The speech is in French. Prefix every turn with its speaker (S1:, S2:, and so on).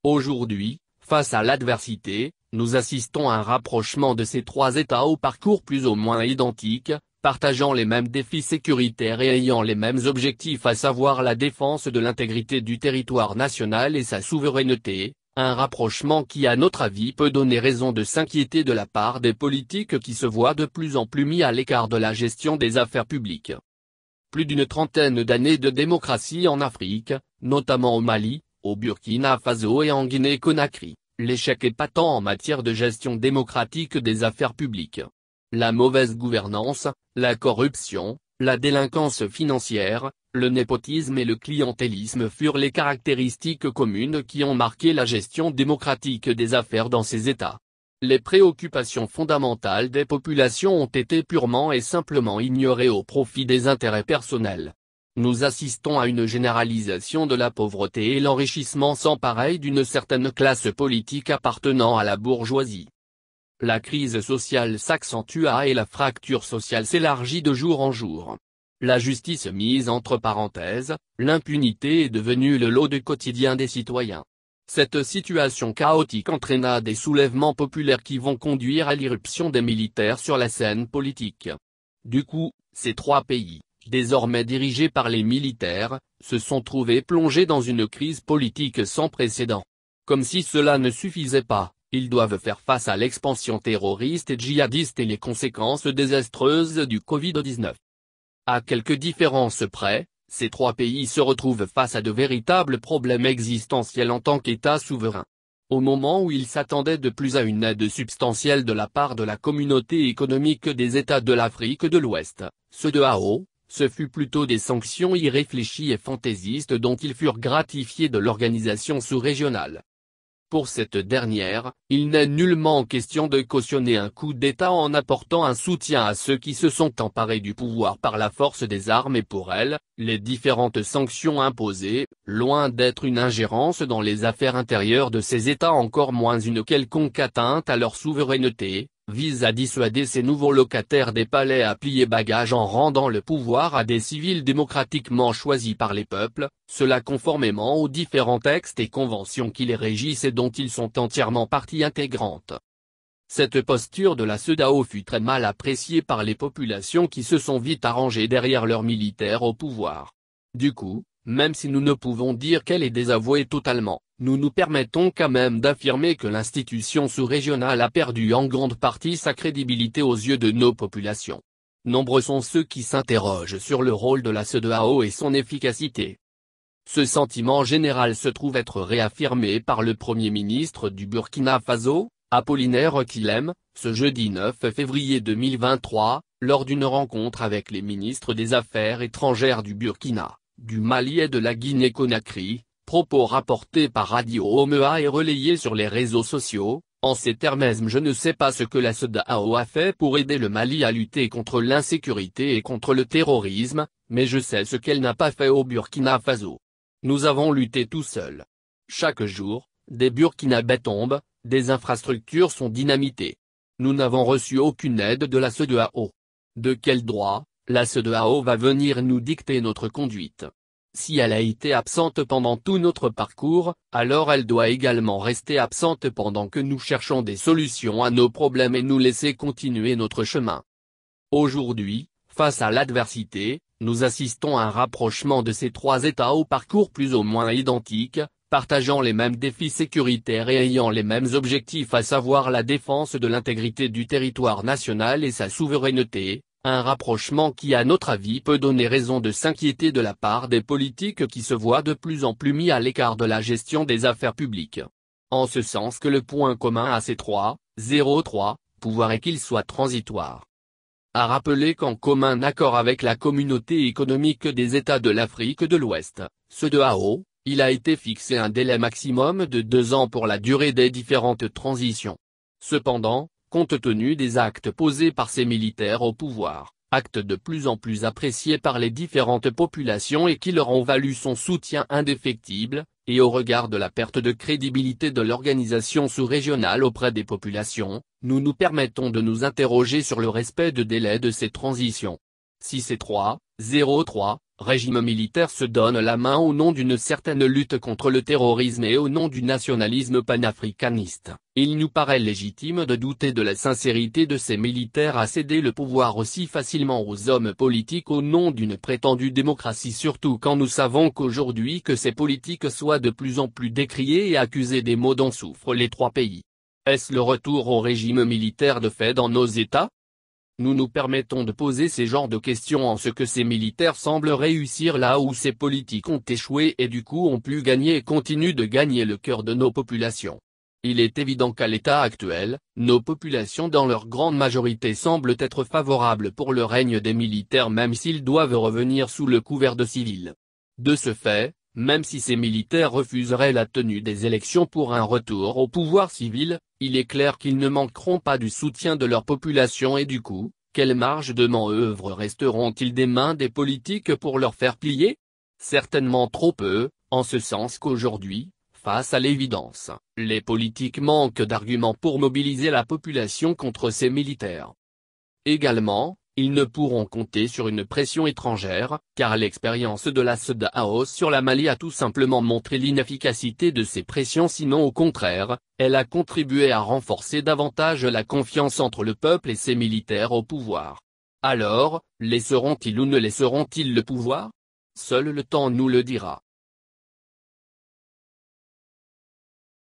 S1: Aujourd'hui, face à l'adversité, nous assistons à un rapprochement de ces trois États au parcours plus ou moins identique, partageant les mêmes défis sécuritaires et ayant les mêmes objectifs, à savoir la défense de l'intégrité du territoire national et sa souveraineté, un rapprochement qui à notre avis peut donner raison de s'inquiéter de la part des politiques qui se voient de plus en plus mis à l'écart de la gestion des affaires publiques. Plus d'une trentaine d'années de démocratie en Afrique, notamment au Mali, au Burkina Faso et en Guinée-Conakry, l'échec est patent en matière de gestion démocratique des affaires publiques. La mauvaise gouvernance, la corruption, la délinquance financière, le népotisme et le clientélisme furent les caractéristiques communes qui ont marqué la gestion démocratique des affaires dans ces États. Les préoccupations fondamentales des populations ont été purement et simplement ignorées au profit des intérêts personnels. Nous assistons à une généralisation de la pauvreté et l'enrichissement sans pareil d'une certaine classe politique appartenant à la bourgeoisie. La crise sociale s'accentua et la fracture sociale s'élargit de jour en jour. La justice mise entre parenthèses, l'impunité est devenue le lot du quotidien des citoyens. Cette situation chaotique entraîna des soulèvements populaires qui vont conduire à l'irruption des militaires sur la scène politique. Du coup, ces trois pays, désormais dirigés par les militaires, se sont trouvés plongés dans une crise politique sans précédent. Comme si cela ne suffisait pas, ils doivent faire face à l'expansion terroriste et djihadiste et les conséquences désastreuses du Covid-19. À quelques différences près, ces trois pays se retrouvent face à de véritables problèmes existentiels en tant qu'État souverain. Au moment où ils s'attendaient de plus à une aide substantielle de la part de la communauté économique des États de l'Afrique de l'Ouest, CEDEAO, ce fut plutôt des sanctions irréfléchies et fantaisistes dont ils furent gratifiés de l'organisation sous-régionale. Pour cette dernière, il n'est nullement question de cautionner un coup d'État en apportant un soutien à ceux qui se sont emparés du pouvoir par la force des armes et pour elle, les différentes sanctions imposées, loin d'être une ingérence dans les affaires intérieures de ces États, encore moins une quelconque atteinte à leur souveraineté, visent à dissuader ces nouveaux locataires des palais à plier bagages en rendant le pouvoir à des civils démocratiquement choisis par les peuples, cela conformément aux différents textes et conventions qui les régissent et dont ils sont entièrement partie intégrante. Cette posture de la CEDEAO fut très mal appréciée par les populations qui se sont vite arrangées derrière leurs militaires au pouvoir. Du coup, même si nous ne pouvons dire qu'elle est désavouée totalement, nous nous permettons quand même d'affirmer que l'institution sous-régionale a perdu en grande partie sa crédibilité aux yeux de nos populations. Nombreux sont ceux qui s'interrogent sur le rôle de la CEDEAO et son efficacité. Ce sentiment général se trouve être réaffirmé par le Premier ministre du Burkina Faso, Apollinaire Kilem, ce jeudi 9 février 2023, lors d'une rencontre avec les ministres des Affaires étrangères du Burkina, du Mali et de la Guinée-Conakry, propos rapportés par Radio Omea et relayés sur les réseaux sociaux. En ces termes, je ne sais pas ce que la CEDEAO a fait pour aider le Mali à lutter contre l'insécurité et contre le terrorisme, mais je sais ce qu'elle n'a pas fait au Burkina Faso. Nous avons lutté tout seuls. Chaque jour, des Burkinabés tombent, des infrastructures sont dynamitées. Nous n'avons reçu aucune aide de la CEDEAO. De quel droit, la CEDEAO va venir nous dicter notre conduite? Si elle a été absente pendant tout notre parcours, alors elle doit également rester absente pendant que nous cherchons des solutions à nos problèmes et nous laisser continuer notre chemin. Aujourd'hui, face à l'adversité, nous assistons à un rapprochement de ces trois États au parcours plus ou moins identique, partageant les mêmes défis sécuritaires et ayant les mêmes objectifs, à savoir la défense de l'intégrité du territoire national et sa souveraineté. Un rapprochement qui à notre avis peut donner raison de s'inquiéter de la part des politiques qui se voient de plus en plus mis à l'écart de la gestion des affaires publiques. En ce sens que le point commun à ces trois pouvoirs est qu'ils soient transitoires. À rappeler qu'en commun accord avec la communauté économique des États de l'Afrique de l'Ouest, CEDEAO, il a été fixé un délai maximum de 2 ans pour la durée des différentes transitions. Cependant, compte tenu des actes posés par ces militaires au pouvoir, actes de plus en plus appréciés par les différentes populations et qui leur ont valu son soutien indéfectible, et au regard de la perte de crédibilité de l'organisation sous-régionale auprès des populations, nous nous permettons de nous interroger sur le respect de délai de ces transitions. Si ces régime militaire se donne la main au nom d'une certaine lutte contre le terrorisme et au nom du nationalisme panafricaniste. Il nous paraît légitime de douter de la sincérité de ces militaires à céder le pouvoir aussi facilement aux hommes politiques au nom d'une prétendue démocratie, surtout quand nous savons qu'aujourd'hui que ces politiques soient de plus en plus décriés et accusés des maux dont souffrent les trois pays. Est-ce le retour au régime militaire de fait dans nos États? Nous nous permettons de poser ces genres de questions en ce que ces militaires semblent réussir là où ces politiques ont échoué et du coup ont pu gagner et continuent de gagner le cœur de nos populations. Il est évident qu'à l'état actuel, nos populations dans leur grande majorité semblent être favorables pour le règne des militaires même s'ils doivent revenir sous le couvert de civils. De ce fait, même si ces militaires refuseraient la tenue des élections pour un retour au pouvoir civil, il est clair qu'ils ne manqueront pas du soutien de leur population et du coup, quelle marge de manœuvre resteront-ils des mains des politiques pour leur faire plier? Certainement trop peu, en ce sens qu'aujourd'hui, face à l'évidence, les politiques manquent d'arguments pour mobiliser la population contre ces militaires. Également, ils ne pourront compter sur une pression étrangère, car l'expérience de la CEDEAO sur la Mali a tout simplement montré l'inefficacité de ces pressions, sinon au contraire, elle a contribué à renforcer davantage la confiance entre le peuple et ses militaires au pouvoir. Alors, laisseront-ils ou ne laisseront-ils le pouvoir? Seul le temps nous le dira.